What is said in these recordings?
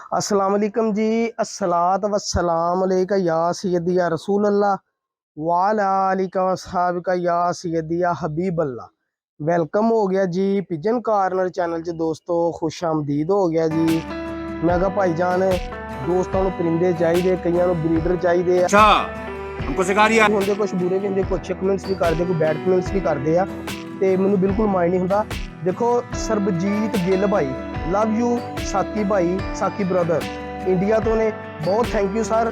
अस्सलाम वालेकुम जी। अस्सलात वस्सलाम अलैका या सय्यदी या रसूल अल्लाह वाला आलिका वसहाबिका या सय्यदी या हबीब अल्लाह। वेलकम हो गया जी पिजन कार्नर चैनल च दोस्तों, खुश आमदीद हो गया जी। मैं कहा भाईजान दोस्तों ਨੂੰ परिंदे चाहिए, कईयां ਨੂੰ ब्रीडर चाहिए। अच्छा हमको सिखा दिया ਹੁੰਦੇ ਕੁਝ ਬੁਰੇ ਵੀ ਹੁੰਦੇ, ਕੁਝ ਅੱਛੇ ਕਮੈਂਟਸ ਵੀ ਕਰਦੇ, ਕੋਈ ਬੈਡ ਕਮੈਂਟਸ ਵੀ ਕਰਦੇ ਆ ਤੇ ਮੈਨੂੰ ਬਿਲਕੁਲ ਮਾਈਂਡ ਨਹੀਂ ਹੁੰਦਾ। ਦੇਖੋ ਸਰਬਜੀਤ ਗਿੱਲ ਭਾਈ, love you ਸਾਕੀ Bhai, ਸਾਕੀ brother India ਤੋਂ ਨੇ, ਬਹੁਤ thank you sir.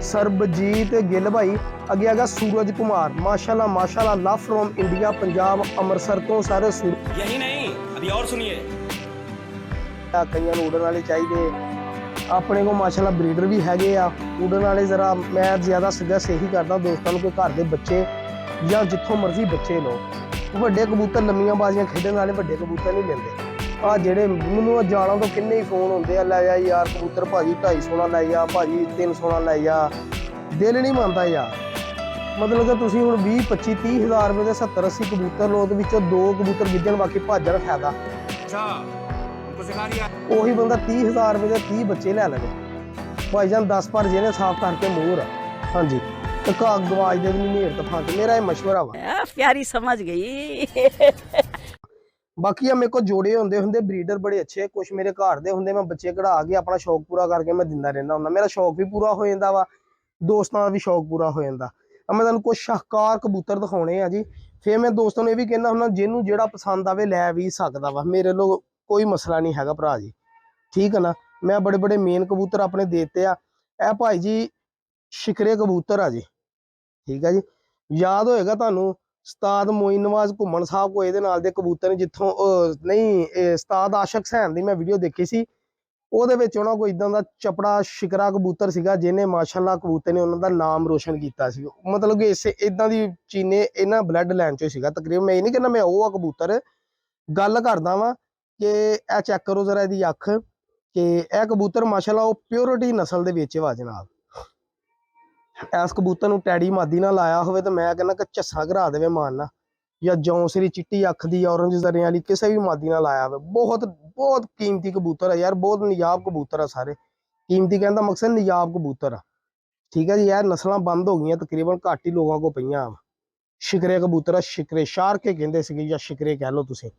Sarabjit Gill ਭਾਈ। ਅੱਗੇ ਹੈਗਾ ਸੂਰਜ ਕੁਮਾਰ, ਮਾਸ਼ਾਅੱਲਾ ਲਵ ਫਰੋਮ ਇੰਡੀਆ, ਪੰਜਾਬ ਅੰਮ੍ਰਿਤਸਰ ਤੋਂ ਸਰ। यही नहीं अभी और सुनिए। ਕਈਆਂ ਨੂੰ ਉਡਣ ਵਾਲੇ ਚਾਹੀਦੇ, ਆਪਣੇ ਕੋਲ ਮਾਸ਼ਾਅੱਲਾ ਬਰੀਡਰ ਵੀ ਹੈਗੇ ਆ ਉਡਣ ਵਾਲੇ। ਜ਼ਰਾ ਮੈਂ ਜ਼ਿਆਦਾ ਸੁਜੈਸਟ ਇਹੀ ਕਰਦਾ ਦੋਸਤਾਂ ਨੂੰ ਕਿ ਘਰ ਦੇ ਬੱਚੇ ਜਾਂ ਜਿੱਥੋਂ ਮਰਜ਼ੀ ਬੱਚੇ ਲਓ। ਵੱਡੇ ਕਬੂਤਰ ਲੰਮੀਆਂ ਬਾਜ਼ੀਆਂ ਖੇਡਣ ਵਾਲੇ ਵੱਡੇ ਕਬੂਤਰ ਨਹੀਂ ਲੈਂਦੇ। ਆ ਜਿਹੜੇ ਮੈਨੂੰ ਜਾਲਾਂ ਤੋਂ ਕਿੰਨੇ ਹੀ ਫੋਨ ਹੁੰਦੇ ਆ, ਲੈ ਜਾ ਯਾਰ ਕਬੂਤਰ ਭਾਜੀ 250 ਨਾਲ ਲੈ ਜਾ, ਭਾਜੀ 300 ਨਾਲ ਲੈ ਜਾ। ਦਿਲ ਨਹੀਂ ਮੰਨਦਾ ਯਾਰ। ਮਤਲਬ ਕਿ ਤੁਸੀਂ ਹੁਣ 20 25 30 ਹਜ਼ਾਰ ਰੁਪਏ ਦੇ 70 80 ਕਬੂਤਰ ਲਓ, ਉਹਦੇ ਵਿੱਚੋਂ 2 ਕਬੂਤਰ ਗਿੱਜਣ, ਬਾਕੀ ਭਾਜਣ ਫਾਇਦਾ। अच्छा हमको सिखा दिया ਉਹੀ ਬੰਦਾ 30 ਹਜ਼ਾਰ ਰੁਪਏ ਦੇ 30 ਬੱਚੇ ਲੈ ਲਵੇ ਭਾਈਜਾਨ, 10 ਪਰ ਜਿਹਨੇ ਸਾਫ਼ ਕਰਕੇ ਮੂਹਰ। ਹਾਂਜੀ ਤੇ ਘਾਹ ਗਵਾਜ ਦੇ ਵੀ ਨਹੀਂ ਨੇੜ ਤਫਾ ਕੇ, ਮੇਰਾ ਇਹ ਮਸ਼ਵਰਾ ਵਾ। प्यारी समझ गई। ਬਾਕੀ ਆ ਮੇਰੇ ਕੋਲ ਜੋੜੇ ਹੁੰਦੇ ਬਰੀਡਰ ਬੜੇ ਅੱਛੇ, ਕੁਛ ਮੇਰੇ ਘਰ ਦੇ ਹੁੰਦੇ, ਮੈਂ ਬੱਚੇ ਕਢਾ ਕੇ ਆਪਣਾ ਸ਼ੌਕ ਪੂਰਾ ਕਰਕੇ ਮੈਂ ਦਿੰਦਾ ਰਹਿੰਦਾ ਹੁੰਦਾ। ਮੇਰਾ ਸ਼ੌਕ ਵੀ ਪੂਰਾ ਹੋ ਜਾਂਦਾ ਵਾ, ਦੋਸਤਾਂ ਦਾ ਵੀ ਸ਼ੌਕ ਪੂਰਾ ਹੋ ਜਾਂਦਾ। ਮੈਂ ਤੁਹਾਨੂੰ ਕੁਛ ਸ਼ਾਹਕਾਰ ਕਬੂਤਰ ਦਿਖਾਉਣੇ ਆ ਜੀ। ਫਿਰ ਮੈਂ ਦੋਸਤਾਂ ਨੂੰ ਇਹ ਵੀ ਕਹਿੰਦਾ ਹੁੰਦਾ, ਜਿਹਨੂੰ ਜਿਹੜਾ ਪਸੰਦ ਆਵੇ ਲੈ ਵੀ ਸਕਦਾ ਵਾ, ਮੇਰੇ ਲੋਕ ਕੋਈ ਮਸਲਾ ਨਹੀਂ ਹੈਗਾ ਭਰਾ ਜੀ, ਠੀਕ ਹੈ ਨਾ। ਮੈਂ ਬੜੇ ਬੜੇ ਮੇਨ ਕਬੂਤਰ ਆਪਣੇ ਦੇਤੇ ਆ। ਇਹ ਭਾਈ ਜੀ ਸ਼ਿਕਰੇ ਕਬੂਤਰ ਆ ਜੀ, ਠੀਕ ਹੈ ਜੀ। ਯਾਦ ਹੋਏਗਾ ਤੁਹਾਨੂੰ ਉਸਤਾਦ ਮੋਇਨ ਨਵਾਜ਼ ਘੁੰਮਣ ਸਾਹਿਬ ਕੋ ਇਹਦੇ ਨਾਲ ਦੇ ਕਬੂਤਰ ਨੇ, ਜਿੱਥੋਂ ਉਸਤਾਦ ਆਸ਼ਕ ਸੈਨ ਦੀ ਮੈਂ ਵੀਡੀਓ ਦੇਖੀ ਸੀ। ਉਹਦੇ ਵਿੱਚ ਉਹਨਾਂ ਕੋਲ ਇਦਾਂ ਦਾ ਚਪੜਾ ਸ਼ਿਕਰਾ ਕਬੂਤਰ ਸੀਗਾ, ਜਿਹਨੇ ਮਾਸ਼ਾਅੱਲਾ ਕਬੂਤਰ ਨੇ ਉਹਨਾਂ ਦਾ ਨਾਮ ਰੋਸ਼ਨ ਕੀਤਾ ਸੀ। ਮਤਲਬ ਕਿ ਇਸੇ ਇਦਾਂ ਦੀ ਚੀਨੇ ਇਹਨਾਂ ਬਲੱਡ ਲਾਈਨ ਚੋਂ ਸੀਗਾ ਤਕਰੀਬਨ। ਮੈਂ ਇਹ ਨਹੀਂ ਕਹਿੰਦਾ ਮੈਂ ਉਹ ਆ ਕਬੂਤਰ, ਗੱਲ ਕਰਦਾ ਵਾਂ ਕਿ ਇਹ ਚੈੱਕ ਕਰੋ ਜ਼ਰਾ ਇਹਦੀ ਅੱਖ, ਕਿ ਇਹ ਕਬੂਤਰ ਮਾਸ਼ਾਅੱਲਾ ਉਹ ਪਿਓਰਿਟੀ ਨਸਲ ਦੇ ਵਿੱਚ ਵਾ ਜਨਾਬ। ਇਸ ਕਬੂਤਰ ਨੂੰ ਟੈਡੀ ਮਾਦੀ ਨਾਲ ਲਾਇਆ ਹੋਵੇ ਤਾਂ ਮੈਂ ਕਹਿੰਦਾ ਕਿ ਝੱਸਾ ਘਰਾ ਦੇਵੇ ਮਾਰਨਾ, ਜਾਂ ਜੌਂਸਰੀ ਚਿੱਟੀ ਅੱਖ ਦੀ ਔਰੰਜ ਜ਼ਰਿਆਂ ਵਾਲੀ ਕਿਸੇ ਵੀ ਮਾਦੀ ਨਾਲ ਲਾਇਆ ਹੋਵੇ। ਬਹੁਤ ਬਹੁਤ ਕੀਮਤੀ ਕਬੂਤਰ ਆ ਯਾਰ, ਬਹੁਤ ਨਿਯਾਬ ਕਬੂਤਰ ਆ ਸਾਰੇ। ਕੀਮਤੀ ਕਹਿਣ ਦਾ ਮਕਸਦ ਨਿਯਾਬ ਕਬੂਤਰ ਆ, ਠੀਕ ਹੈ ਜੀ। ਇਹ ਨਸਲਾਂ ਬੰਦ ਹੋ ਗਈਆਂ ਤਕਰੀਬਨ, ਘੱਟ ਹੀ ਲੋਕਾਂ ਕੋਲ ਪਈਆਂ। ਸ਼ਿਕਰੇ ਕਬੂਤਰ ਆ, ਸ਼ਿਕਰੇ ਸ਼ਾਰਕੇ ਕਹਿੰਦੇ ਸੀਗੇ, ਜਾਂ ਸ਼ਿਕਰੇ ਕਹਿ ਲਓ ਤੁਸੀਂ,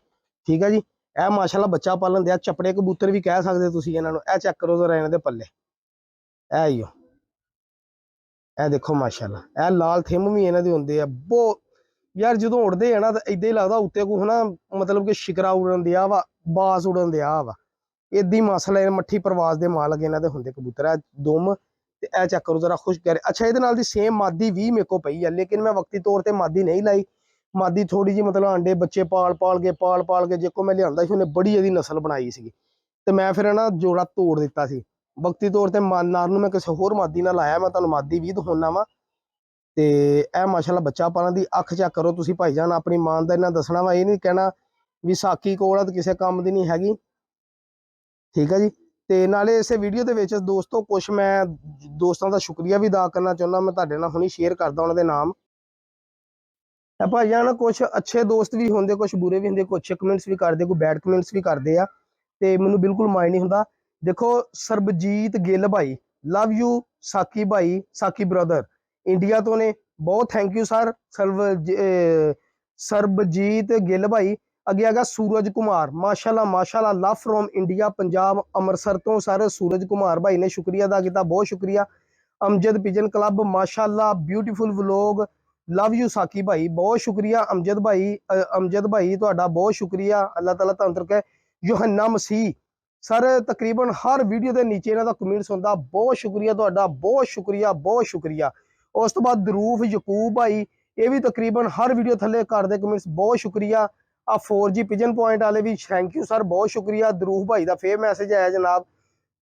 ਠੀਕ ਹੈ ਜੀ। ਇਹ ਮਾਸ਼ਾਅੱਲਾ ਬੱਚਾ ਪਾਲਣ ਦਿਆ, ਚਪੜੇ ਕਬੂਤਰ ਵੀ ਕਹਿ ਸਕਦੇ ਤੁਸੀਂ ਇਹਨਾਂ ਨੂੰ। ਇਹ ਚੈੱਕ ਕਰੋ ਜ਼ਰਾ ਇਹਨਾਂ ਦੇ ਪੱਲੇ, ਇਹ ਹੀ ਇਹ ਦੇਖੋ ਮਾਸ਼ਾਅੱਲਾ, ਇਹ ਲਾਲ ਥਿੰਮ ਵੀ ਇਹਨਾਂ ਦੇ ਹੁੰਦੇ ਆ। ਬਹੁਤ ਯਾਰ ਜਦੋਂ ਉੜਦੇ ਆ ਨਾ ਤਾਂ ਇਦਾਂ ਹੀ ਲੱਗਦਾ ਉੱਤੇ ਕੋਈ ਹਨਾ, ਮਤਲਬ ਕਿ ਸ਼ਿਕਰਾ ਉੜਨ ਦਿਆ ਵਾ, ਬਾਜ਼ ਉੜਨ ਦਿਆ ਵਾ। ਏਦਾਂ ਹੀ ਮਸਲਾ ਮੱਠੀ ਪ੍ਰਵਾਜ਼ ਦੇ ਮਾਲਕ ਇਹਨਾਂ ਦੇ ਹੁੰਦੇ ਕਬੂਤਰ। ਇਹ ਦੁਮ ਤੇ ਇਹ ਚੈੱਕ ਕਰੋ ਜ਼ਰਾ, ਖੁਸ਼ ਕਰ। ਅੱਛਾ ਇਹਦੇ ਨਾਲ ਦੀ ਸੇਮ ਮਾਦੀ ਵੀ ਮੇਰੇ ਕੋਲ ਪਈ ਆ, ਲੇਕਿਨ ਮੈਂ ਵਕਤੀ ਤੌਰ ਤੇ ਮਾਦੀ ਨਹੀਂ ਲਾਈ। ਮਾਦੀ ਥੋੜੀ ਜਿਹੀ ਮਤਲਬ ਆਂਡੇ ਬੱਚੇ ਪਾਲ ਕੇ ਜੇ ਕੋ ਮੈਂ ਲਿਆਂਦਾ ਸੀ, ਉਹਨੇ ਬੜੀ ਇਹਦੀ ਨਸਲ ਬਣਾਈ ਸੀਗੀ, ਤੇ ਮੈਂ ਫਿਰ ਨਾ ਜੋੜਾ ਤੋੜ ਦਿੱਤਾ ਸੀ ਵਕਤੀ ਤੌਰ ਤੇ। ਨਾਰ ਨੂੰ ਮੈਂ ਕਿਸੇ ਹੋਰ ਮਾਦੀ ਨਾਲ ਲਾਇਆ, ਮੈਂ ਤੁਹਾਨੂੰ ਮਾਦੀ ਵੀ ਦਿਖਾਉਣਾ ਵਾ। ਤੇ ਇਹ ਮਾਸ਼ਾਅੱਲਾ ਬੱਚਾ ਪਾਲਣ ਦੀ ਅੱਖ ਚੈੱਕ ਕਰੋ ਤੁਸੀਂ ਭਾਈਜਾਨ, ਆਪਣੀ ਇਮਾਨਦਾਰੀ ਨਾਲ ਦੱਸਣਾ ਵਾ, ਇਹ ਨਹੀਂ ਕਹਿਣਾ ਵੀ ਸਾਕੀ ਕੋਲ ਆ ਤੇ ਕਿਸੇ ਕੰਮ ਦੀ ਨਹੀਂ ਹੈਗੀ, ਠੀਕ ਹੈ ਜੀ। ਤੇ ਨਾਲੇ ਇਸੇ ਵੀਡੀਓ ਦੇ ਵਿੱਚ ਦੋਸਤੋ ਕੁਛ ਮੈਂ ਦੋਸਤਾਂ ਦਾ ਸ਼ੁਕਰੀਆ ਵੀ ਅਦਾ ਕਰਨਾ ਚਾਹੁੰਦਾ, ਮੈਂ ਤੁਹਾਡੇ ਨਾਲ ਹੁਣੀ ਸ਼ੇਅਰ ਕਰਦਾ ਉਹਨਾਂ ਦੇ ਨਾਮ। ਭਾਈਜਾਨ ਕੁਛ ਅੱਛੇ ਦੋਸਤ ਵੀ ਹੁੰਦੇ, ਕੁਛ ਬੁਰੇ ਵੀ ਹੁੰਦੇ, ਕੁਛ ਅੱਛੇ ਕਮੈਂਟਸ ਵੀ ਕਰਦੇ, ਕੋਈ ਬੈਡ ਕਮੈਂਟਸ ਵੀ ਕਰਦੇ ਆ, ਤੇ ਮੈਨੂੰ ਬਿਲਕੁਲ ਮਾਈਂਡ ਨਹੀਂ ਹੁੰਦਾ। ਦੇਖੋ ਸਰਬਜੀਤ ਗਿੱਲ ਭਾਈ, love you ਸਾਕੀ Bhai, ਸਾਕੀ brother India ਤੋਂ ਨੇ, ਬਹੁਤ thank you sir. Sarabjit Gill ਭਾਈ। ਅੱਗੇ ਹੈਗਾ ਸੂਰਜ ਕੁਮਾਰ, ਮਾਸ਼ਾਅੱਲਾ ਲਵ ਫਰੋਮ ਇੰਡੀਆ, ਪੰਜਾਬ ਅੰਮ੍ਰਿਤਸਰ ਤੋਂ ਸਰ। ਸੂਰਜ ਕੁਮਾਰ ਭਾਈ ਨੇ ਸ਼ੁਕਰੀਆ ਅਦਾ ਕੀਤਾ, ਬਹੁਤ ਸ਼ੁਕਰੀਆ। ਅਮਜਦ ਪਿਜਨ ਕਲੱਬ, ਮਾਸ਼ਾਅੱਲਾ ਬਿਊਟੀਫੁਲ ਵਲੋਗ, ਲਵ ਯੂ ਸਾਕੀ ਭਾਈ, ਬਹੁਤ ਸ਼ੁਕਰੀਆ। ਅਮਜਦ ਭਾਈ ਤੁਹਾਡਾ ਬਹੁਤ ਸ਼ੁਕਰੀਆ, ਅੱਲਾਹ ਤਾਲਾ ਤੰਤਰ ਹੈ। ਯੋਹੰਨਾ ਮਸੀਹ ਸਰ, ਤਕਰੀਬਨ ਹਰ ਵੀਡੀਓ ਦੇ ਨੀਚੇ ਇਹਨਾਂ ਦਾ ਕਮੈਂਟਸ ਹੁੰਦਾ, ਬਹੁਤ ਸ਼ੁਕਰੀਆ ਤੁਹਾਡਾ, ਬਹੁਤ ਸ਼ੁਕਰੀਆ, ਬਹੁਤ ਸ਼ੁਕਰੀਆ। ਉਸ ਤੋਂ ਬਾਅਦ ਦਰੂਫ ਯਕੂਬ ਭਾਈ, ਇਹ ਵੀ ਤਕਰੀਬਨ ਹਰ ਵੀਡੀਓ ਥੱਲੇ ਕਰਦੇ ਕਮੈਂਟਸ, ਬਹੁਤ ਸ਼ੁਕਰੀਆ। ਆ 4G ਪਿਜਨ ਪੁਆਇੰਟ ਵਾਲੇ ਵੀ ਥੈਂਕ ਯੂ ਸਰ, ਬਹੁਤ ਸ਼ੁਕਰੀਆ। ਦਰੂਫ ਭਾਈ ਦਾ ਫੇਰ ਮੈਸੇਜ ਆਇਆ ਜਨਾਬ,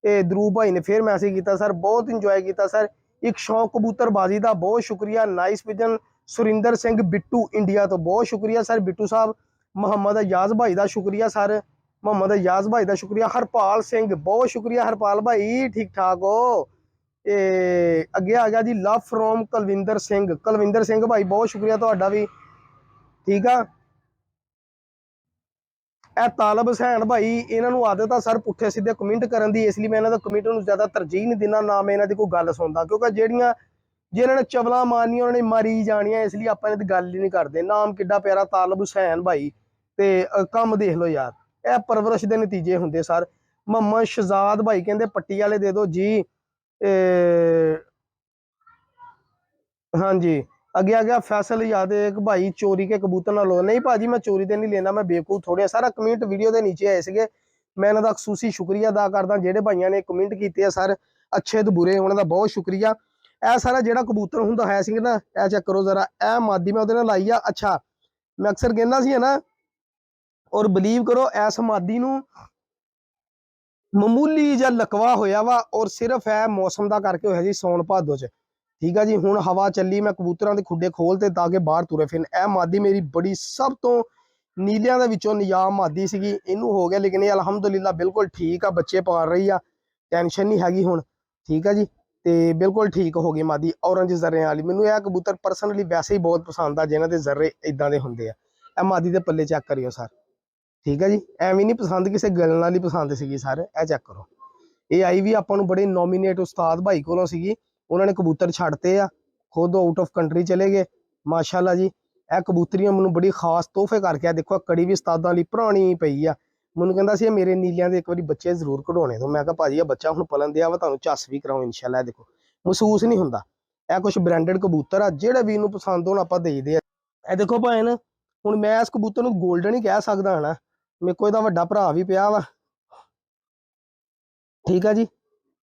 ਇਹ ਦਰੂਫ ਭਾਈ ਨੇ ਫੇਰ ਮੈਸੇਜ ਕੀਤਾ ਸਰ, ਬਹੁਤ ਇੰਜੋਏ ਕੀਤਾ ਸਰ। ਇੱਕ ਸ਼ੌਕ ਕਬੂਤਰਬਾਜ਼ੀ ਦਾ ਬਹੁਤ ਸ਼ੁਕਰੀਆ। Nice Pigeon Surinder Singh Bittu India ਤੋਂ, ਬਹੁਤ ਸ਼ੁਕਰੀਆ ਸਰ ਬਿੱਟੂ ਸਾਹਿਬ। ਮੁਹੰਮਦ ਅਯਾਜ਼ ਭਾਈ ਦਾ ਸ਼ੁਕਰੀਆ ਸਰ, ਮੁਹੰਮਦ ਅਯਾਜ਼ ਭਾਈ ਦਾ ਸ਼ੁਕਰੀਆ। ਹਰਪਾਲ ਸਿੰਘ, ਬਹੁਤ ਸ਼ੁਕਰੀਆ ਹਰਪਾਲ ਭਾਈ, ਠੀਕ ਠਾਕ ਹੋ। ਤੇ ਅੱਗੇ ਆ ਗਿਆ ਜੀ ਲਵ ਫਰੋਮ ਕੁਲਵਿੰਦਰ ਸਿੰਘ ਭਾਈ, ਬਹੁਤ ਸ਼ੁਕਰੀਆ ਤੁਹਾਡਾ ਵੀ, ਠੀਕ ਆ। ਇਹ ਤਾਲਬ ਹੁਸੈਨ ਭਾਈ ਇਹਨਾਂ ਨੂੰ ਆਦਤ ਆ ਸਰ ਪੁੱਠੇ ਸਿੱਧੇ ਕਮੈਂਟ ਕਰਨ ਦੀ, ਇਸ ਲਈ ਮੈਂ ਇਹਨਾਂ ਦਾ ਕਮੈਂਟ ਨੂੰ ਜ਼ਿਆਦਾ ਤਰਜੀਹ ਨਹੀਂ ਦਿੰਦਾ, ਨਾ ਮੈਂ ਇਹਨਾਂ ਦੀ ਕੋਈ ਗੱਲ ਸੁਣਦਾ, ਕਿਉਂਕਿ ਜਿਹੜੀਆਂ ਜਿਨ੍ਹਾਂ ਨੇ ਚਵਲਾਂ ਮਾਰਨੀਆਂ ਉਹਨਾਂ ਨੇ ਮਾਰੀ ਜਾਣੀਆਂ, ਇਸ ਲਈ ਆਪਾਂ ਇਹਨਾਂ ਦੀ ਗੱਲ ਹੀ ਨਹੀਂ ਕਰਦੇ। ਨਾਮ ਕਿੱਡਾ ਪਿਆਰਾ ਤਾਲਬ ਹੁਸੈਨ ਭਾਈ, ਤੇ ਕੰਮ ਦੇਖ ਲਓ ਯਾਰ, ਇਹ ਪਰਵਰਿਸ਼ ਦੇ ਨਤੀਜੇ ਹੁੰਦੇ ਸਰ। ਮੁਹੰਮਦ ਸ਼ਹਜ਼ਾਦ ਭਾਈ ਕਹਿੰਦੇ ਪੱਟੀ ਵਾਲੇ ਦੇ ਦਿਓ ਜੀ। ਹਾਂਜੀ ਅੱਗੇ आ गया फैसल याद एक भाई चोरी के कबूतर ना लो। नहीं भाजी मैं चोरी तो नहीं लेना, मैं बेवकूफ थोड़े। सारा कमेंट वीडियो के नीचे आए थे, मैं इन्हों का खसूसी शुक्रिया अदा करदा जेडे भाइयों ने कमेंट किए सर, अच्छे तो बुरे, उन्होंने बहुत शुक्रिया। यह सारा जो कबूतर होंगे है सी ना, यह चेक करो जरा, यह मादी मैं वो लाई आ। अच्छा मैं अक्सर कहना सी ना, और बिलीव करो इस मादी नूं मामूली जिहा लकवा होया वा, और सिर्फ है मौसम का करके होया जी सौन भादो च। ठीक है जी, हुण हवा चली, मैं कबूतरां दे खुड्डे खोलते ताकि बाहर तुरे फिरन। यह मादी मेरी बड़ी सब तो नीलियां दे विचों निजाम मादी सीगी, इनू हो गया, लेकिन ये अलहमदुलिल्लाह बिल्कुल ठीक आ, बच्चे पाल रही आ, टेंशन नहीं हैगी हुण। ठीक है जी, तो बिल्कुल ठीक हो गई मादी ऑरेंज जर्रे वाली। मैनू यह कबूतर परसनली वैसे ही बहुत पसंद आ जिन्हां दे जर्रे इदां दे हुंदे आ। यह मादी दे पल्ले चेक करियो सर। ठीक है जी, एवं नहीं पसंद किसी गलन वाली पसंद सीगी सर। यह चेक करो, ये आई भी आपां नूं बड़े नॉमीनेट उस्ताद भाई कोलों सीगी, उन्होंने कबूतर छड्डते आ, खुद आउट ऑफ कंट्री चले गए माशाअल्लाह जी। यह कबूतरियां मैनूं बड़ी खास तोहफे करके, देखो कड़ी भी उस्तादां लई पुरानी पई आ। मैनूं कहंदा सी मेरे नीलियां दे एक बारी बच्चे जरूर कढाउणे दो। मैं कहा भाजी बच्चा हुण पलन दिया वा, तुहानूं झस भी कराऊं इंशाअल्लाह। देखो महसूस नहीं हुंदा, यह कुछ ब्रांडेड कबूतर आ, जिहड़े भी नूं पसंद होण आपां देईदे आ। यह देखो भैन, हुण मैं इस कबूतर नूं गोल्डन ही कह सकदा हां ना, मेरे कोल इहदा वड्डा भरा भी पिया वा। ठीक है जी,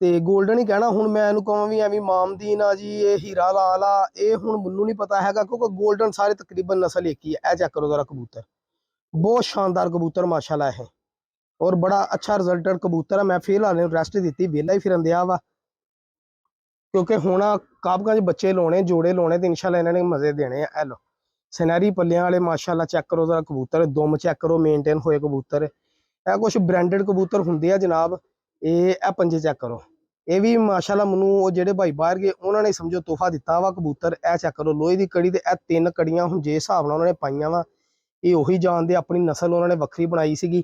तो गोल्डन ही कहना। हुण मैं इहनूं कहां भी एवें मामदीन आ जी, ये हीरा लाल आ, ये हुण मैनूं नहीं पता हैगा, क्योंकि गोल्डन सारे तकरीबन नस्ल एक ही है। यह चेक करो जरा कबूतर, बहुत शानदार कबूतर माशाअल्लाह है, और बड़ा अच्छा रिजल्टेड कबूतर है। मैं फिलहाल रेस्ट दी, वेला ही फिरन दिया वा, क्योंकि हुण काबकां च बच्चे लाने, जोड़े लाने, तो इंशाअल्लाह इन्हां ने मजे देने। ए लो सनैरी पल्लियां वाले माशाअल्लाह चेक करो जरा कबूतर, दुम चेक करो, मेनटेन होए कबूतर। यह कुछ ब्रांडेड कबूतर हुंदे आ जनाब। ये पंजे चेक करो, ये भी माशाअल्लाह मैनूं वो जेडे भाई बाहर गए उन्होंने समझो तोहफा दिता वा कबूतर। यह चेक करो लोहे की कड़ी, तो यह 3 कड़ियां हुण जे हिसाब नाल उन्होंने पाईयां वा, ये उही जानदे, अपनी नस्ल उन्होंने वक्री बनाई सीगी।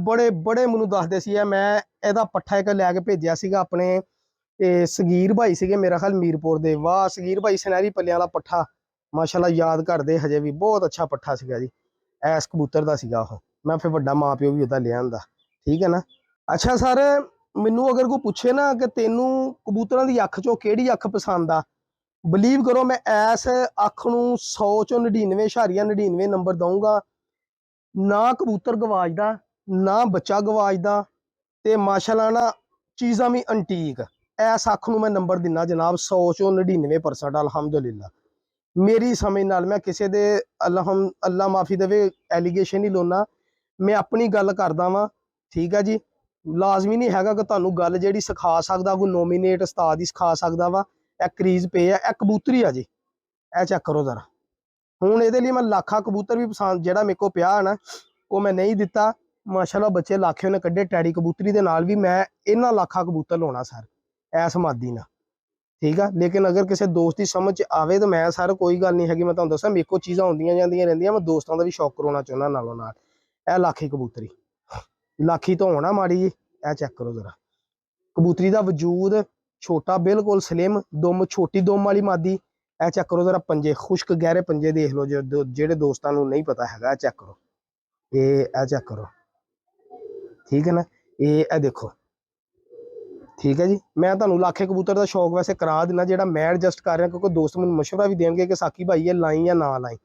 बड़े बड़े मैनूं दसदे सी, मैं इहदा पट्ठा एक लैके भेजिया सीगा अपने सगीर भाई सीगे मेरा ख्याल मीरपुर दे। वाह सगीर भाई, सनैरी पल्लियां वाला पट्ठा माशाअल्लाह याद करदे हजे भी, बहुत अच्छा पट्ठा सीगा जी, इस कबूतर दा सीगा ओह। मैं फिर वड्डा मां प्यो भी उहदा ले आंदा। ठीक है ना। अच्छा सर, मैनू अगर कोई पूछे ना कि तेनू कबूतरां दी अख चों केड़ी अख पसंद आ, बिलीव करो मैं इस अख नूं 100 चों 99.99 नंबर दूंगा। ना कबूतर गवाजदा, ना बच्चा गवाजदा, ते माशाअल्लाह ना चीज़ां भी अंटीक। इस अख नूं मैं नंबर दिना जनाब 100 चों 99%। अलहमदुलिल्लाह मेरी समझ नाल, मैं किसी दे अल्लाह माफ़ी देवे एलीगेशन नहीं लाउना, मैं अपनी गल करदा वां। ठीक है जी, लाजमी नहीं हैगा कि तुहानूं गल जिहड़ी सिखा सकदा कोई नॉमीनेट उस्ताद ही सिखा सकदा वा। यह क्रीज पे है, यह कबूतरी आ जी, यह चेक करो जरा। हुण इहदे लई मैं लाखा कबूतर भी पसंद जिहड़ा मेरे को पिया ना, वो मैं नहीं दिता। माशाअल्लाह बच्चे लाखे उन्हें कड्ढे, टैडी कबूतरी दे नाल भी मैं इन्ना लाखा कबूतर लाउणा सर इस मादी नाल। ठीक है, लेकिन अगर किसी दोस्त की समझ आवे तो मैं सर कोई गल नहीं हैगी, मैं तुहानूं दस्सां मेरे को चीज़ां आउंदियां जांदियां रहिंदियां, मैं दोस्तां दा भी शौक कराउणा चाहुंदा नालों नाल। यह लाखी कबूतरी, लाखी तो होना माड़ी जी। यह चेक करो जरा कबूतरी का वजूद, छोटा बिल्कुल स्लिम, दुम छोटी दुम वाली मादी। यह चेक करो जरा पंजे, खुश्क गहरे पंजे देख लो जो जेडे दोस्तां नूं नहीं पता हैगा। यह चेक करो, ये चेक करो। ठीक है ना, ये देखो। ठीक है जी, मैं तुहानूं लाखे कबूतर का शौक वैसे करा दिना, जो मैं एडजस्ट कर रहा, क्योंकि दोस्त मैनूं मशवरा भी देंगे कि साकी भाई ये लाई या ना लाई।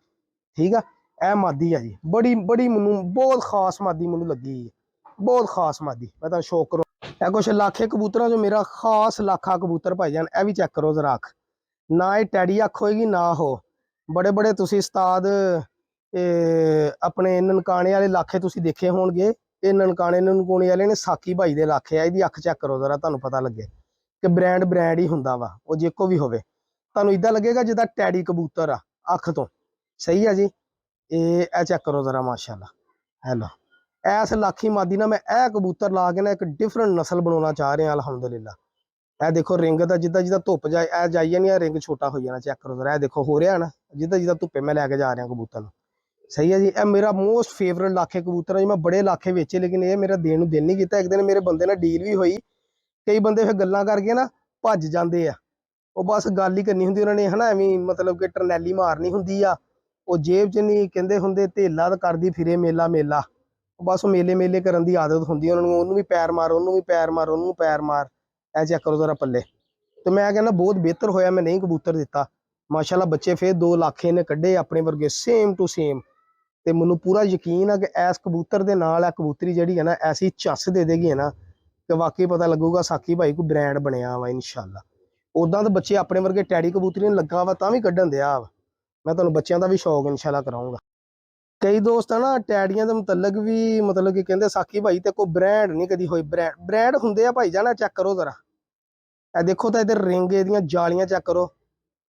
ठीक है, यह मादी है जी, बड़ी बड़ी मैनूं बहुत खास मादी मैनूं लगी, बहुत खास मादी। मैं तुहानूं शौक करो, यह कुछ लाखे कबूतरां जो मेरा खास लाखा कबूतर भाईजान। यह भी चेक करो जरा अख, ना ये टैडी अख होएगी ना हो। बड़े बड़े तुसीं उस्ताद अपने ननकाने वाले लाखे तुसीं देखे होणगे, ये ननकाने ननकूने वाले ने साकी भाई दे लाखे आ। इहदी अख चेक करो जरा, तुहानूं पता लगे कि ब्रांड ब्रांड ही हुंदा वा, वो जे को भी होवे। तुहानूं इदां लगेगा जिद्दां टैडी कबूतर आ अख तो। सही है जी, ये चेक करो जरा माशाअल्लाह। हैलो इस लाखी मादी ना मैं यह कबूतर ला के ना एक डिफरेंट नस्ल बनाना चाह रहा। अलहमदुलिल्लाह यह देखो रिंग का जिद्दां जिद्दां धुप जाई जानी रिंग छोटा हो जाना। चेक करो जरा, यह देखो हो रहा है ना, जिद्दां जिद्दां धुप्पे मैं लैके जा रहा कबूतर। ਸਹੀ ਹੈ ਜੀ। ਇਹ ਮੇਰਾ ਮੋਸਟ ਫੇਵਰਟ ਲਾਖੇ ਕਬੂਤਰ ਹੈ ਜੀ। ਮੈਂ ਬੜੇ ਲਾਖੇ ਵੇਚੇ ਲੇਕਿਨ ਇਹ ਮੇਰਾ ਦੇਣ ਨੂੰ ਦਿਲ ਨਹੀਂ ਕੀਤਾ। ਇੱਕ ਦਿਨ ਮੇਰੇ ਬੰਦੇ ਨਾਲ ਡੀਲ ਵੀ ਹੋਈ, ਕਈ ਬੰਦੇ ਫਿਰ ਗੱਲਾਂ ਕਰਕੇ ਨਾ ਭੱਜ ਜਾਂਦੇ ਆ, ਉਹ ਬਸ ਗੱਲ ਹੀ ਕਰਨੀ ਹੁੰਦੀ ਉਹਨਾਂ ਨੇ ਹਨਾ, ਐਵੇਂ ਮਤਲਬ ਕਿ ਟਰਨੈਲੀ ਮਾਰਨੀ ਹੁੰਦੀ ਆ, ਉਹ ਜੇਬ 'ਚ ਨਹੀਂ ਕਹਿੰਦੇ ਹੁੰਦੇ ਧੇਲਾ ਤਾਂ ਕਰਦੀ ਫਿਰੇ ਮੇਲਾ ਮੇਲਾ, ਬਸ ਉਹ ਮੇਲੇ ਮੇਲੇ ਕਰਨ ਦੀ ਆਦਤ ਹੁੰਦੀ ਉਹਨਾਂ ਨੂੰ, ਉਹਨੂੰ ਵੀ ਪੈਰ ਮਾਰ, ਉਹਨੂੰ ਵੀ ਪੈਰ ਮਾਰ, ਉਹਨੂੰ ਪੈਰ ਮਾਰ, ਇਹ ਚੈੱਕ ਕਰੋ ਜ਼ਰਾ ਪੱਲੇ। ਤੇ ਮੈਂ ਕਹਿੰਦਾ ਬਹੁਤ ਬਿਹਤਰ ਹੋਇਆ ਮੈਂ ਨਹੀਂ ਕਬੂਤਰ ਦਿੱਤਾ। ਮਾਸ਼ਾਅੱਲਾ ਬੱਚੇ ਫਿਰ 2 ਲਾਖੇ ਨੇ ਕੱਢੇ ਆਪਣੇ ਵਰਗੇ ਸੇਮ ਟੂ ਸੇਮ। ਤੇ ਮੈਨੂੰ ਪੂਰਾ ਯਕੀਨ ਆ ਕਿ ਇਸ ਕਬੂਤਰ ਦੇ ਨਾਲ ਇਹ ਕਬੂਤਰੀ ਜਿਹੜੀ ਹੈ ਨਾ ਐਸੀ ਝੱਸ ਦੇ ਦੇਗੀ ਨਾ ਕਿ ਵਾਕਈ ਪਤਾ ਲੱਗੂਗਾ ਸਾਕੀ ਭਾਈ ਕੋਈ ਬ੍ਰਾਂਡ ਬਣਿਆ ਵਾ ਇਨਸ਼ਾਅੱਲਾ। ਉਦਾਂ ਤਾਂ ਬੱਚੇ ਆਪਣੇ ਵਰਗੇ ਟੈਡੀ ਕਬੂਤਰੀ ਨੂੰ ਲੱਗਾ ਵਾ ਤਾਂ ਵੀ ਕੱਢਣ ਦਿਆ ਵਾ। ਮੈਂ ਤੁਹਾਨੂੰ ਬੱਚਿਆਂ ਦਾ ਵੀ ਸ਼ੌਕ ਇਨਸ਼ਾਅੱਲਾ ਕਰਾਉਂਗਾ। ਕਈ ਦੋਸਤ ਆ ਨਾ ਟੈਡੀਆਂ ਦੇ ਮੁਤਲਕ ਵੀ ਮਤਲਬ ਕਿ ਕਹਿੰਦੇ ਸਾਕੀ ਭਾਈ ਤੇ ਕੋਈ ਬ੍ਰਾਂਡ ਨਹੀਂ ਕਦੀ ਹੋਈ। ਬ੍ਰਾਂਡ ਹੁੰਦੇ ਆ ਭਾਈ ਜਾਨਾ, ਚੈੱਕ ਕਰੋ ਜ਼ਰਾ, ਇਹ ਦੇਖੋ ਤਾਂ ਇਧਰ ਰਿੰਗ ਇਹਦੀਆਂ ਜਾਲੀਆਂ ਚੈੱਕ ਕਰੋ।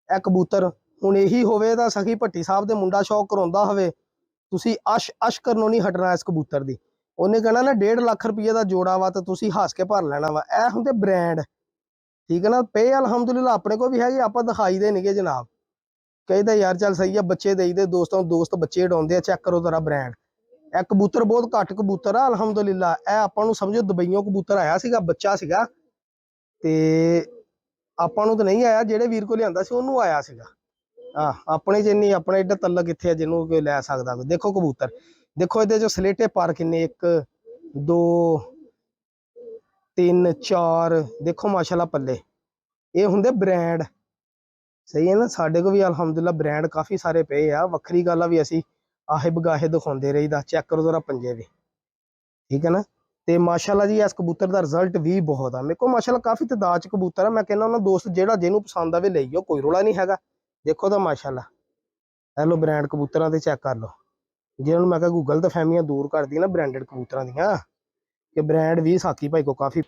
ਇਹ ਕਬੂਤਰ ਹੁਣ ਇਹੀ ਹੋਵੇ ਤਾਂ ਸਖੀ ਭੱਟੀ ਸਾਹਿਬ ਦੇ ਮੁੰਡਾ ਸ਼ੌਕ ਕਰਾਉਂਦਾ ਹੋਵੇ, ਤੁਸੀਂ ਅਸ਼ ਕਰਨੋਂ ਨਹੀਂ ਹਟਣਾ ਇਸ ਕਬੂਤਰ ਦੀ। ਉਹਨੇ ਕਹਿਣਾ ਨਾ 1.5 ਲੱਖ ਰੁਪਏ ਦਾ ਜੋੜਾ ਵਾ ਤਾਂ ਤੁਸੀਂ ਹੱਸ ਕੇ ਭਰ ਲੈਣਾ ਵਾ। ਇਹ ਹੁੰਦੇ ਬ੍ਰਾਂਡ, ਠੀਕ ਹੈ ਨਾ। ਪਏ ਅਲਹਮਦੁਲਿਲਾ ਆਪਣੇ ਕੋਲ ਵੀ ਹੈਗੇ, ਆਪਾਂ ਦਿਖਾਈ ਦੇ ਨਹੀਂਗੇ ਜਨਾਬ। ਕਹਿੰਦਾ ਯਾਰ ਚੱਲ ਸਹੀ ਆ, ਬੱਚੇ ਦੇਈਦੇ ਦੋਸਤਾਂ ਨੂੰ, ਦੋਸਤ ਬੱਚੇ ਉਡਾਉਂਦੇ ਆ। ਚੈੱਕ ਕਰੋ ਜ਼ਰਾ ਬ੍ਰਾਂਡ। ਇਹ ਕਬੂਤਰ ਬਹੁਤ ਘੱਟ ਕਬੂਤਰ ਆ ਅਲਹਮਦੁਲਿਲਾ। ਇਹ ਆਪਾਂ ਨੂੰ ਸਮਝੋ ਦੁਬਈਓਂ ਕਬੂਤਰ ਆਇਆ ਸੀਗਾ, ਬੱਚਾ ਸੀਗਾ, ਤੇ ਆਪਾਂ ਨੂੰ ਤਾਂ ਨਹੀਂ ਆਇਆ, ਜਿਹੜੇ ਵੀਰ ਕੋਲ ਲਿਆਂਦਾ ਸੀ ਉਹਨੂੰ ਆਇਆ ਸੀਗਾ। ਆਪਣੇ 'ਚ ਇੰਨੀ ਆਪਣੇ ਏਡਾ ਤਲਕ ਕਿੱਥੇ ਆ ਜਿਹਨੂੰ ਕੋਈ ਲੈ ਸਕਦਾ। ਦੇਖੋ ਕਬੂਤਰ, ਦੇਖੋ ਇਹਦੇ 'ਚ ਸਲੇਟੇ ਪਰ ਕਿੰਨੇ, 1 2 3 4, ਦੇਖੋ ਮਾਸ਼ਾਅੱਲਾ ਪੱਲੇ। ਇਹ ਹੁੰਦੇ ਬ੍ਰਾਂਡ, ਸਹੀ ਹੈ ਨਾ। ਸਾਡੇ ਕੋਲ ਵੀ ਅਲਹਮਦੁਲਿਲਾ ਬ੍ਰਾਂਡ ਕਾਫੀ ਸਾਰੇ ਪਏ ਆ। ਵੱਖਰੀ ਗੱਲ ਆ ਵੀ ਅਸੀਂ ਆਹੇ ਬਗਾਹੇ ਦਿਖਾਉਂਦੇ ਰਹੀਦਾ। ਚੈੱਕ ਕਰੋ ਜ਼ਰਾ ਪੰਜੇ ਵੀ, ਠੀਕ ਹੈ ਨਾ। ਤੇ ਮਾਸ਼ਾਅੱਲਾ ਜੀ ਇਸ ਕਬੂਤਰ ਦਾ ਰਿਜ਼ਲਟ ਵੀ ਬਹੁਤ ਆ। ਮੇਰੇ ਕੋਲ ਮਾਸ਼ਾਅੱਲਾ ਕਾਫੀ ਤਾਦਾਦ 'ਚ ਕਬੂਤਰ ਆ। ਮੈਂ ਕਹਿੰਦਾ ਉਹਨਾਂ ਦੋਸਤ ਜਿਹੜਾ ਜਿਹਨੂੰ ਪਸੰਦ ਆਵੇ ਲਈਓ, ਕੋਈ ਰੌਲਾ ਨਹੀਂ ਹੈਗਾ। ਦੇਖੋ ਤਾਂ ਮਾਸ਼ਾਅੱਲਾ ਇਹ ਲੋ ਬ੍ਰਾਂਡ ਕਬੂਤਰਾਂ ਤੇ ਚੈੱਕ ਕਰ ਲਓ। ਜਿਹਨਾਂ ਨੂੰ ਮੈਂ ਕਿਹਾ ਗੂਗਲ ਤੇ ਫਹਿਮੀਆਂ ਦੂਰ ਕਰਦੀ ਨਾ ਬ੍ਰਾਂਡਡ ਕਬੂਤਰਾਂ ਦੀਆਂ, ਕਿ ਬ੍ਰਾਂਡ ਵੀ ਸਾਕੀ ਭਾਈ ਕੋ ਕਾਫੀ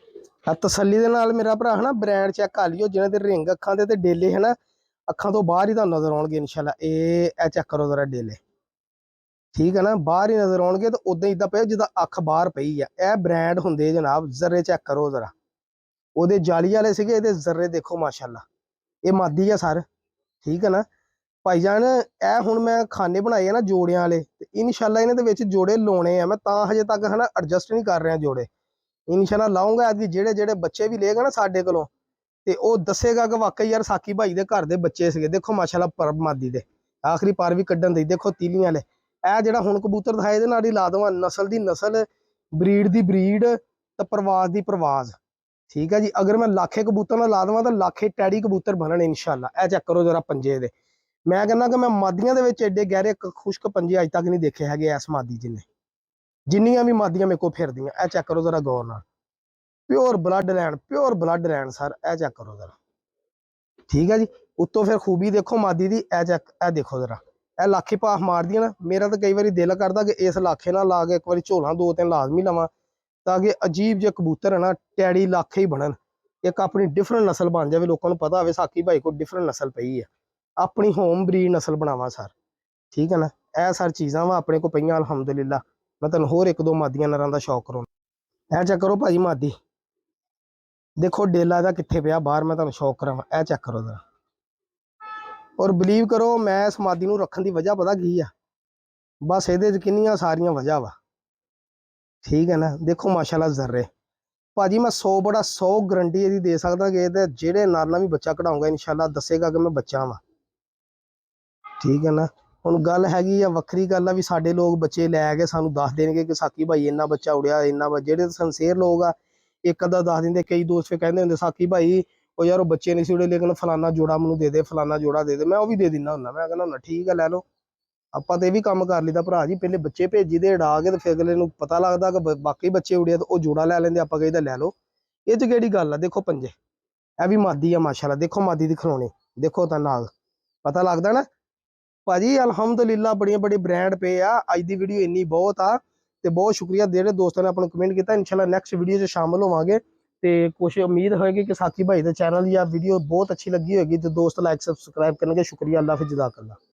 ਤਸੱਲੀ ਦੇ ਨਾਲ ਮੇਰਾ ਭਰਾ ਹੈ ਨਾ ਬ੍ਰਾਂਡ ਚੈੱਕ ਕਰ ਲਿਓ। ਜਿਹਨਾਂ ਦੇ ਰਿੰਗ ਅੱਖਾਂ ਦੇ ਤੇ ਡੇਲੇ ਹੈ ਨਾ, ਅੱਖਾਂ ਤੋਂ ਬਾਹਰ ਹੀ ਤੁਹਾਨੂੰ ਨਜ਼ਰ ਆਉਣਗੇ ਇਨਸ਼ਾਅੱਲਾ। ਇਹ ਚੈੱਕ ਕਰੋ ਜ਼ਰਾ ਡੇਲੇ, ਠੀਕ ਹੈ ਨਾ, ਬਾਹਰ ਹੀ ਨਜ਼ਰ ਆਉਣਗੇ। ਤਾਂ ਉਦਾਂ ਇਦਾਂ ਪਿਆ ਜਿੱਦਾਂ ਅੱਖ ਬਾਹਰ ਪਈ ਆ। ਇਹ ਬ੍ਰਾਂਡ ਹੁੰਦੇ ਜਨਾਬ। ਜ਼ਰਰੇ ਚੈੱਕ ਕਰੋ ਜ਼ਰਾ, ਉਹਦੇ ਜਾਲੀ ਵਾਲੇ ਸੀਗੇ, ਇਹਦੇ ਜ਼ਰਰੇ ਦੇਖੋ ਮਾਸ਼ਾਅੱਲਾ। ਇਹ ਮਾਦੀ ਆ ਸਰ, ਠੀਕ ਹੈ ਨਾ ਭਾਈਜਾਨ। ਇਹ ਹੁਣ ਮੈਂ ਖਾਨੇ ਬਣਾਏ ਆ ਨਾ ਜੋੜਿਆਂ ਵਾਲੇ, ਤੇ ਇਨਸ਼ਾਅੱਲਾ ਇਹਨਾਂ ਦੇ ਵਿੱਚ ਜੋੜੇ ਲਾਉਣੇ ਆ। ਮੈਂ ਤਾਂ ਹਜੇ ਤੱਕ ਹੈ ਨਾ ਐਡਜਸਟ ਨਹੀਂ ਕਰ ਰਿਹਾ ਜੋੜੇ, ਇਨਸ਼ਾਅੱਲਾ ਲਾਉਂਗਾ। ਐਤਕੀ ਜਿਹੜੇ ਬੱਚੇ ਵੀ ਲਏਗਾ ਨਾ ਸਾਡੇ ਕੋਲੋਂ, ਤੇ ਉਹ ਦੱਸੇਗਾ ਕਿ ਵਾਕਈ ਯਾਰ ਸਾਕੀ ਭਾਈ ਦੇ ਘਰ ਦੇ ਬੱਚੇ ਸੀਗੇ। ਦੇਖੋ ਮਾਸ਼ਾਅੱਲਾ ਪਰ ਮਾਦੀ ਦੇ ਆਖਰੀ ਪਰ ਵੀ ਕੱਢਣ ਦੀ, ਦੇਖੋ ਤੀਲੀਆਂ ਵਾਲੇ। ਇਹ ਜਿਹੜਾ ਹੁਣ ਕਬੂਤਰ ਦਿਖਾਏ ਇਹਦੇ ਨਾਲ ਹੀ ਲਾ ਦੇਵਾਂ। ਨਸਲ ਦੀ ਨਸਲ, ਬਰੀਡ ਦੀ ਬਰੀਡ, ਤੇ ਪ੍ਰਵਾਜ਼ ਦੀ ਪ੍ਰਵਾਜ਼, ਠੀਕ ਹੈ ਜੀ। ਅਗਰ ਮੈਂ ਲਾਖੇ ਕਬੂਤਰ ਨਾਲ ਲਾ ਦੇਵਾਂ ਤਾਂ ਲਾਖੇ ਟੈਡੀ ਕਬੂਤਰ ਬਣਨ ਇਨਸ਼ਾਅੱਲਾ। ਇਹ ਚੈੱਕ ਕਰੋ ਜ਼ਰਾ ਪੰਜੇ ਦੇ। ਮੈਂ ਕਹਿੰਦਾ ਕਿ ਮੈਂ ਮਾਦੀਆਂ ਦੇ ਵਿੱਚ ਐਡੇ ਗਹਿਰੇ ਖੁਸ਼ਕ ਪੰਜੇ ਅੱਜ ਤੱਕ ਨਹੀਂ ਦੇਖੇ ਹੈਗੇ ਇਸ ਮਾਦੀ ਜਿੰਨੀਆਂ ਵੀ ਮਾਦੀਆਂ ਮੇਰੇ ਕੋਲ ਫਿਰਦੀਆਂ। ਇਹ ਚੈੱਕ ਕਰੋ ਜ਼ਰਾ ਗੌਰ ਨਾਲ, ਪਿਓਰ ਬਲੱਡ ਲੈਣ, ਪਿਓਰ ਬਲੱਡ ਲੈਣ ਸਰ। ਇਹ ਚੈੱਕ ਕਰੋ ਜ਼ਰਾ, ਠੀਕ ਹੈ ਜੀ। ਉੱਤੋਂ ਫਿਰ ਖੂਬੀ ਦੇਖੋ ਮਾਦੀ ਦੀ। ਇਹ ਦੇਖੋ ਜ਼ਰਾ, ਇਹ ਲਾਖੇ ਭਾਫ ਮਾਰਦੀਆਂ ਨਾ। ਮੇਰਾ ਤਾਂ ਕਈ ਵਾਰੀ ਦਿਲ ਕਰਦਾ ਕਿ ਇਸ ਲਾਖੇ ਨਾਲ ਲਾ ਕੇ ਇੱਕ ਵਾਰੀ ਝੋਲਾਂ 2-3 ਲਾਜ਼ਮੀ ਲਵਾਂ, ਤਾਂ ਕਿ ਅਜੀਬ ਜਿਹੇ ਕਬੂਤਰ ਹੈ ਨਾ ਟੈਡੀ ਲਾਖੇ ਹੀ ਬਣਨ। ਇੱਕ ਆਪਣੀ ਡਿਫਰੈਂਟ ਨਸਲ ਬਣ ਜਾਵੇ, ਲੋਕਾਂ ਨੂੰ ਪਤਾ ਹੋਵੇ ਸਾਕੀ ਭਾਈ ਕੋਲ ਡਿਫਰੈਂਟ ਨਸਲ ਪਈ ਆ। ਆਪਣੀ ਹੋਮ ਬਰੀਡ ਨਸਲ ਬਣਾਵਾਂ ਸਰ, ਠੀਕ ਹੈ ਨਾ। ਇਹ ਸਰ ਚੀਜ਼ਾਂ ਵਾ ਆਪਣੇ ਕੋਲ ਪਈਆਂ ਅਲਹਮਦੁਲਿਲਾ। ਮੈਂ ਤੁਹਾਨੂੰ ਹੋਰ 1-2 ਮਾਦੀਆਂ ਨਰਾਂ ਦਾ ਸ਼ੌਕ ਕਰਾਉਣਾ। ਇਹ ਚੈੱਕ ਕਰੋ ਭਾਜੀ ਮਾਦੀ, ਦੇਖੋ ਡੇਲਾ ਇਹਦਾ ਕਿੱਥੇ ਪਿਆ ਬਾਹਰ। ਮੈਂ ਤੁਹਾਨੂੰ ਸ਼ੌਕ ਕਰਾਵਾਂ, ਇਹ ਚੈੱਕ ਕਰੋ ਜ਼ਰਾ। ਔਰ ਬਿਲੀਵ ਕਰੋ ਮੈਂ ਇਸ ਮਾਦੀ ਨੂੰ ਰੱਖਣ ਦੀ ਵਜ੍ਹਾ ਪਤਾ ਕੀ ਆ, ਬਸ ਇਹਦੇ 'ਚ ਕਿੰਨੀਆਂ ਸਾਰੀਆਂ ਵਜ੍ਹਾ ਵਾ, ਠੀਕ ਹੈ ਨਾ। ਦੇਖੋ ਮਾਸ਼ਾਅੱਲਾ ਜ਼ਰਰੇ ਭਾਜੀ। ਮੈਂ 100 ਗਰੰਟੀ ਇਹਦੀ ਦੇ ਸਕਦਾ ਕਿ ਇਹਦੇ ਜਿਹੜੇ ਨਾਲ ਵੀ ਬੱਚਾ ਕਢਾਊਂਗਾ ਇਨਸ਼ਾਅੱਲਾ ਦੱਸੇਗਾ ਕਿ ਮੈਂ ਬੱਚਾ ਵਾਂ, ਠੀਕ ਹੈ ਨਾ। ਹੁਣ ਗੱਲ ਹੈਗੀ ਆ, ਵੱਖਰੀ ਗੱਲ ਆ ਵੀ ਸਾਡੇ ਲੋਕ ਬੱਚੇ ਲੈ ਕੇ ਸਾਨੂੰ ਦੱਸ ਦੇਣਗੇ ਕਿ ਸਾਕੀ ਭਾਈ ਇੰਨਾ ਬੱਚਾ ਉੜਿਆ, ਇੰਨਾ। ਜਿਹੜੇ ਸੰਸੇਰ ਲੋਕ ਆ ਇੱਕ ਅੱਧਾ ਦੱਸ ਦਿੰਦੇ। ਕਈ ਦੋਸਤ ਫਿਰ ਕਹਿੰਦੇ ਹੁੰਦੇ ਸਾਕੀ ਭਾਈ ਉਹ ਯਾਰ ਉਹ ਬੱਚੇ ਨਹੀਂ ਸੀ ਉੜੇ, ਲੇਕਿਨ ਫਲਾਨਾ ਜੋੜਾ ਮੈਨੂੰ ਦੇ ਦੇ, ਫਲਾਨਾ ਜੋੜਾ ਦੇ ਦੇ। ਮੈਂ ਉਹ ਵੀ ਦੇ ਦਿੰਦਾ ਹੁੰਦਾ। ਮੈਂ ਕਹਿੰਦਾ ਹੁੰਦਾ ਠੀਕ ਹੈ ਲੈ ਲਓ। ਆਪਾਂ ਤਾਂ ਇਹ ਵੀ ਕੰਮ ਕਰ ਲਈਦਾ ਭਰਾ ਜੀ, ਪਹਿਲੇ ਬੱਚੇ ਭੇਜੀ ਦੇ ਉਡਾ ਕੇ, ਤੇ ਫਿਰ ਅਗਲੇ ਨੂੰ ਪਤਾ ਲੱਗਦਾ ਕਿ ਬਾਕੀ ਬੱਚੇ ਉੜਿਆ ਤਾਂ ਉਹ ਜੋੜਾ ਲੈ ਲੈਂਦੇ। ਆਪਾਂ ਕਹਿੰਦਾ ਲੈ ਲਓ, ਇਹ 'ਚ ਕਿਹੜੀ ਗੱਲ ਆ। ਦੇਖੋ ਪੰਜੇ, ਇਹ ਵੀ ਮਾਦੀ ਆ ਮਾਸ਼ਾਅੱਲਾ। ਦੇਖੋ ਮਾਦੀ ਦੀ ਖਲੋਣੀ, ਦੇਖੋ ਤਾਂ ਨਾਗ, ਪਤਾ ਲੱਗਦਾ ਨਾ ਭਾਜੀ। ਅਲਹਮਦੁਲਿਲਾ ਬੜੀਆਂ ਬ੍ਰਾਂਡ ਪਏ ਆ। ਅੱਜ ਦੀ ਵੀਡੀਓ ਇੰਨੀ ਬਹੁਤ ਆ, ਤੇ ਬਹੁਤ ਸ਼ੁਕਰੀਆ ਜਿਹੜੇ ਦੋਸਤਾਂ ਨੇ ਆਪਾਂ ਨੂੰ ਕਮੈਂਟ ਕੀਤਾ। ਇਨਸ਼ਾਅੱਲਾ ਨੈਕਸਟ ਵੀਡੀਓ 'ਚ ਸ਼ਾਮਲ ਹੋਵਾਂਗੇ। ਤੇ ਕੁਛ ਉਮੀਦ ਹੋਏਗੀ ਕਿ ਸਾਕੀ ਭਾਈ ਦੇ ਚੈਨਲ ਜਾਂ ਵੀਡੀਓ ਬਹੁਤ ਅੱਛੀ ਲੱਗੀ ਹੋਏਗੀ, ਤੇ ਦੋਸਤ ਲਾਈਕ ਸਬਸਕ੍ਰਾਈਬ ਕਰਨਗੇ। ਸ਼ੁਕਰੀਆ, ਅੱਲਾ ਹਾਫਿਜ਼, ਜਜ਼ਾਕੱਲਾ।